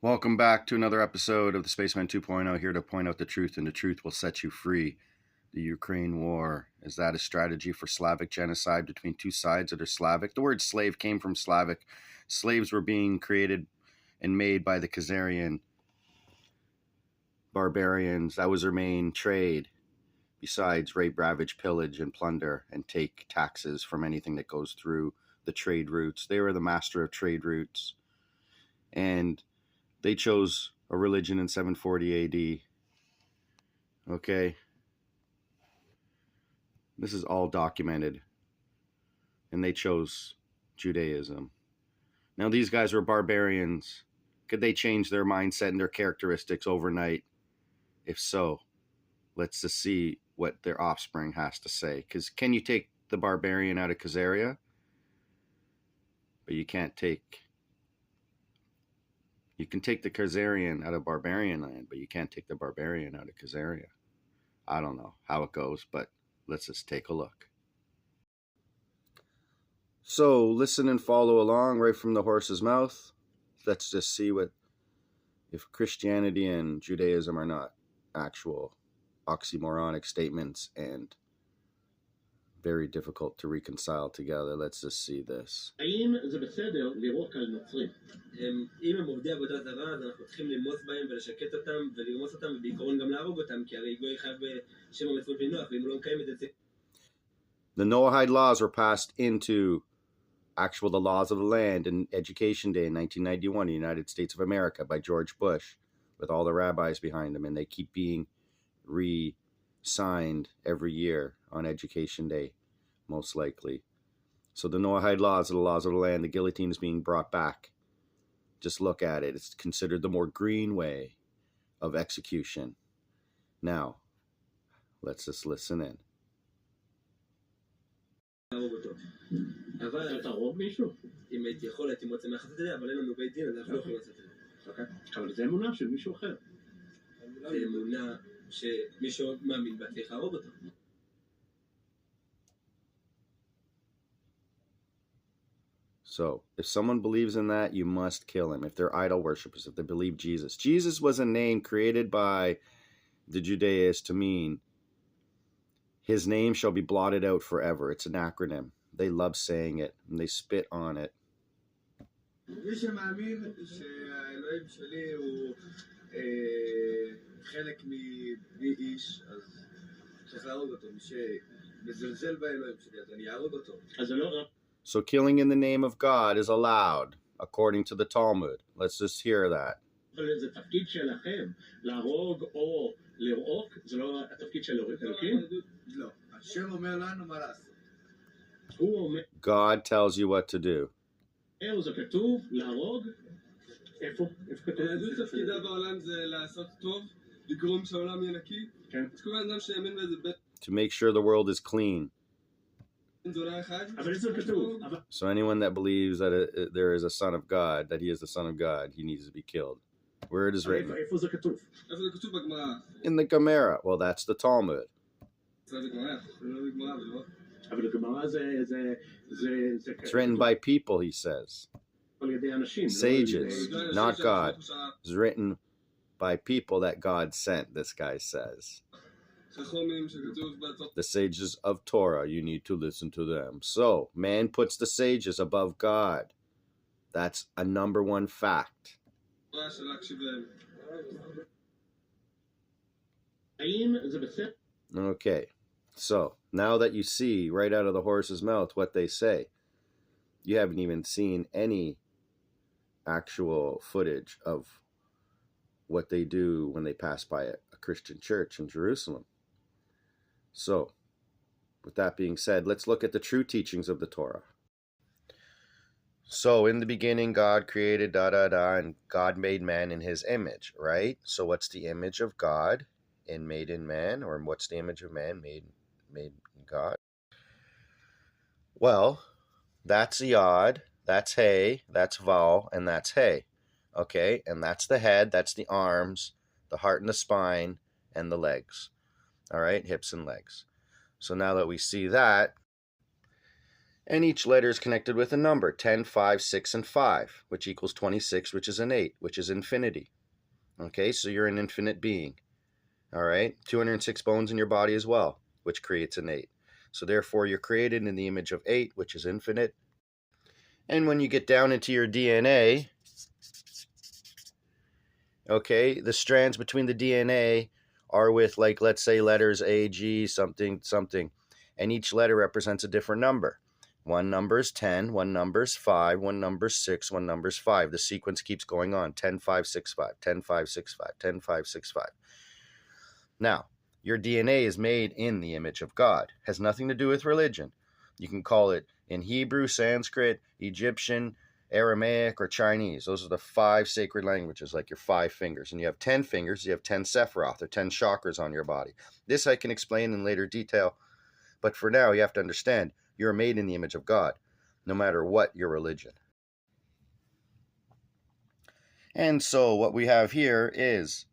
Welcome back to another episode of the Spaceman 2.0, here to point out the truth, and the truth will set you free. The Ukraine war, is that a strategy for Slavic genocide between two sides that are Slavic? The word slave came from Slavic. Slaves were being created and made by the Khazarian barbarians. That was their main trade, besides rape, ravage, pillage, and plunder, and take taxes from anything that goes through the trade routes. They were the master of trade routes. And they chose a religion in 740 AD. Okay. This is all documented. And they chose Judaism. Now, these guys were barbarians. Could they change their mindset and their characteristics overnight? If so, let's just see what their offspring has to say. Because can you take the barbarian out of Khazaria? But you can't take... You can take the Khazarian out of barbarian land, but you can't take the barbarian out of Khazaria. I don't know how it goes, but let's just take a look. So listen and follow along right from the horse's mouth. Let's just see what, if Christianity and Judaism are not actual oxymoronic statements and very difficult to reconcile together. Let's just see this. האם זה בסדר לירוק על נוצרים? אם הם עובדי עבודה זרה, אז אנחנו צריכים ללמוס בהם ולשקט אותם ולרמוס אותם ובעיקרון גם להרוג אותם, כי הרי גוי חייב בשם המצוות ונוח, ואם הוא לא מקיים את זה... The Noahide laws were passed into the laws of the land in Education Day in 1991 in the United States of America by George Bush, with all the rabbis behind him, and they keep being re-signed every year on Education Day, most likely. So the Noahide laws are the laws of the land. The guillotine is being brought back. Just look at it. It's considered the more green way of execution. Now, let's just listen in. אבל אתה רוג מישהו? אם הייתי יכול, הייתי מוצא מהחזית הזה, אבל אין לנו בית דין, אז אנחנו לא יכולים לעשות את זה. אוקיי. אבל זה אמונה של מישהו אחר. זה אמונה שמישהו מאמין בהצליח להרוג אותו. So, if someone believes in that, you must kill him. If they're idol worshippers, if they believe Jesus. Jesus was a name created by the Judaists to mean his name shall be blotted out forever. It's an acronym. They love saying it, and they spit on it. מי שמאמין שהאלוהים שלי הוא חלק מבי איש, אז צריך להרוג אותו. מי שמזלזל באלוהים שלי, אז אני אהרוג אותו. אז זה לא רק... So killing in the name of God is allowed, according to the Talmud. Let's just hear that. זה תפקיד שלכם, להרוג או לרעוק, זה לא התפקיד של אלוקים? לא, השם אומר לנו מה לעשות. God tells you what to do. זה כתוב, להרוג? איפה כתוב? היהדות תפקידה בעולם זה לעשות טוב, לגרום שהעולם יהיה נקי. אז כל אדם שיאמין באיזה בית... To make sure the world is clean. So anyone that believes that there is a son of God, that he is the son of God, he needs to be killed. Where it is written? In the Gemara. Well, that's the Talmud. It's written by people, he says. Sages, not God. It's written by people that God sent, this guy says. The sages of Torah, you need to listen to them. So, man puts the sages above God. That's a number one fact. Okay, so now that you see right out of the horse's mouth what they say, you haven't even seen any actual footage of what they do when they pass by a Christian church in Jerusalem. So, with that being said, let's look at the true teachings of the Torah. So, in the beginning, God created and God made man in his image, right? So, what's the image of God made in man? Or what's the image of man made in God? Well, that's Yod, that's Hey, that's Vav, and that's Hey. Okay, and that's the head, that's the arms, the heart and the spine, and the legs. All right, hips and legs. So now that we see that, And each letter is connected with a number, 10, 5, 6, and 5, which equals 26, which is an 8, which is infinity. Okay, so you're an infinite being. All right, 206 bones in your body as well, which creates an 8. So therefore, you're created in the image of 8, which is infinite. And when you get down into your DNA, okay, the strands between the DNA are with, like, let's say letters A, G, something, something. And each letter represents a different number. One number is 10, one number is 5, one number is 6, one number is 5. The sequence keeps going on, 10, 5, 6, 5, 10, 5, 6, 5, 10, 5, 6, 5. Now, your DNA is made in the image of God. It has nothing to do with religion. You can call it in Hebrew, Sanskrit, Egyptian, Aramaic, or Chinese. Those are the 5 sacred languages, like your 5 fingers. And you have 10 fingers, you have 10 sephiroth, or 10 chakras on your body. This I can explain in later detail, but for now you have to understand you're made in the image of God, no matter what your religion. And so what we have here is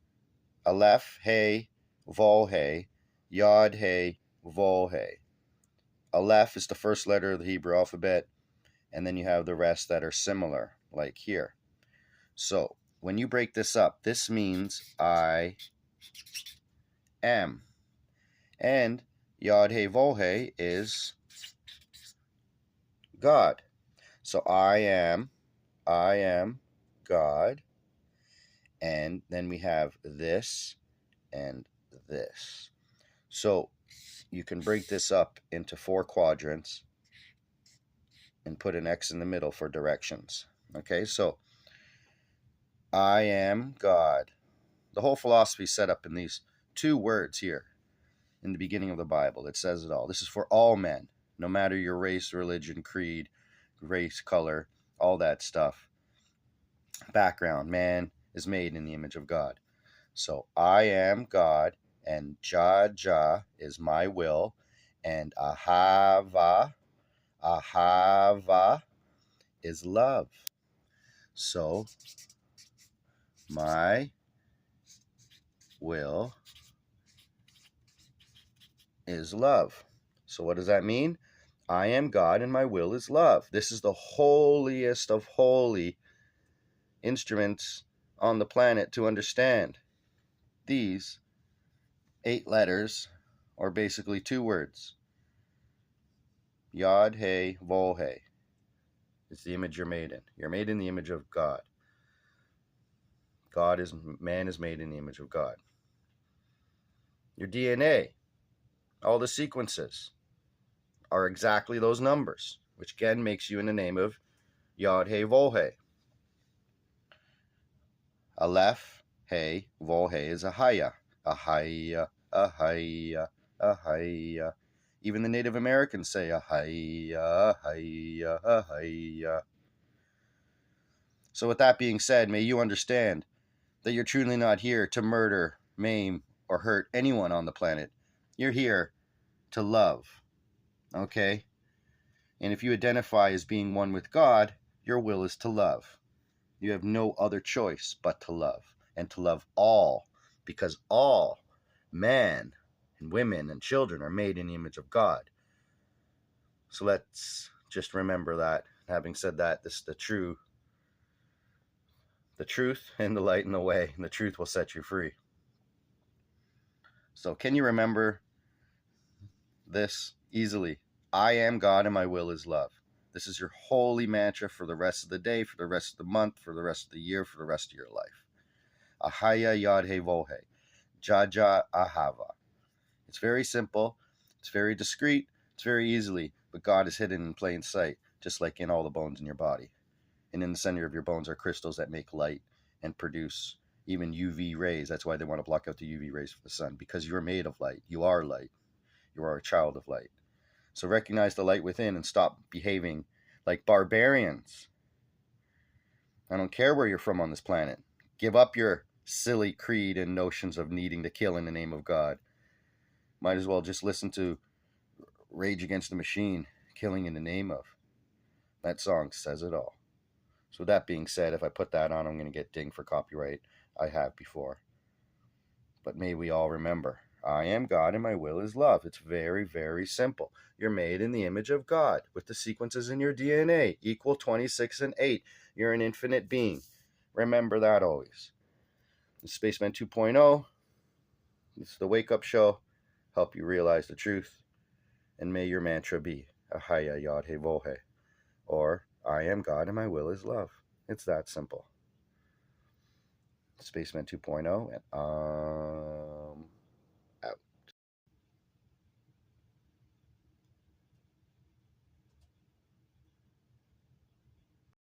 Aleph, Hey, Vol, Hey, Yod, Hey, Vol, Hey. Aleph is the first letter of the Hebrew alphabet, and then you have the rest that are similar, like here. So when you break this up, this means I am. And Yod, Hey, Vol, Hey is God. So I am God. And then we have this and this. So you can break this up into 4 quadrants and put an X in the middle for directions. Okay, so I am God. The whole philosophy is set up in these 2 words here in the beginning of the Bible. It says it all. This is for all men, no matter your race, religion, creed, race, color, all that stuff. Background, man is made in the image of God. So I am God, and Jah is my will, and Ahava is love. So my will is love. So what does that mean? I am God and my will is love. This is the holiest of holy instruments on the planet to understand. These 8 letters are basically 2 words. Yod, Hey, Vol, Hey. It's the image you're made in. You're made in the image of God. Man is made in the image of God. Your DNA, all the sequences, are exactly those numbers, which again makes you in the name of Yod, Hey, Vol, Hey. Aleph, Hey, Vol, Hey is Ahaya. Ahaya, Ahaya, Ahaya. Even the Native Americans say Ahaya, Ahaya, Ahaya. So with that being said, may you understand that you're truly not here to murder, maim, or hurt anyone on the planet. You're here to love, okay? And if you identify as being one with God, your will is to love. You have no other choice but to love, and to love all, because all men and women and children are made in the image of God. So let's just remember that. Having said that, this is the truth and the light and the way, and the truth will set you free. So can you remember this easily? I am God and my will is love. This is your holy mantra for the rest of the day, for the rest of the month, for the rest of the year, for the rest of your life. Ahaya, Yod, Hey, Vol, Hey. Jah, Ahava. It's very simple. It's very discreet. It's very easily. But God is hidden in plain sight, just like in all the bones in your body. And in the center of your bones are crystals that make light and produce even UV rays. That's why they want to block out the UV rays from the sun, because you're made of light. You are light. You are a child of light. So recognize the light within and stop behaving like barbarians. I don't care where you're from on this planet. Give up your silly creed and notions of needing to kill in the name of God. Might as well just listen to Rage Against the Machine, Killing in the Name of. That song says it all. So with that being said, if I put that on, I'm going to get dinged for copyright. I have before. But may we all remember, I am God and my will is love. It's very, very simple. You're made in the image of God with the sequences in your DNA equal 26 and 8. You're an infinite being. Remember that always. The Spaceman 2.0, this is the wake-up show. Help you realize the truth. And may your mantra be Ahaya Yod Hevohe, or I am God and my will is love. It's that simple. Spaceman 2.0 and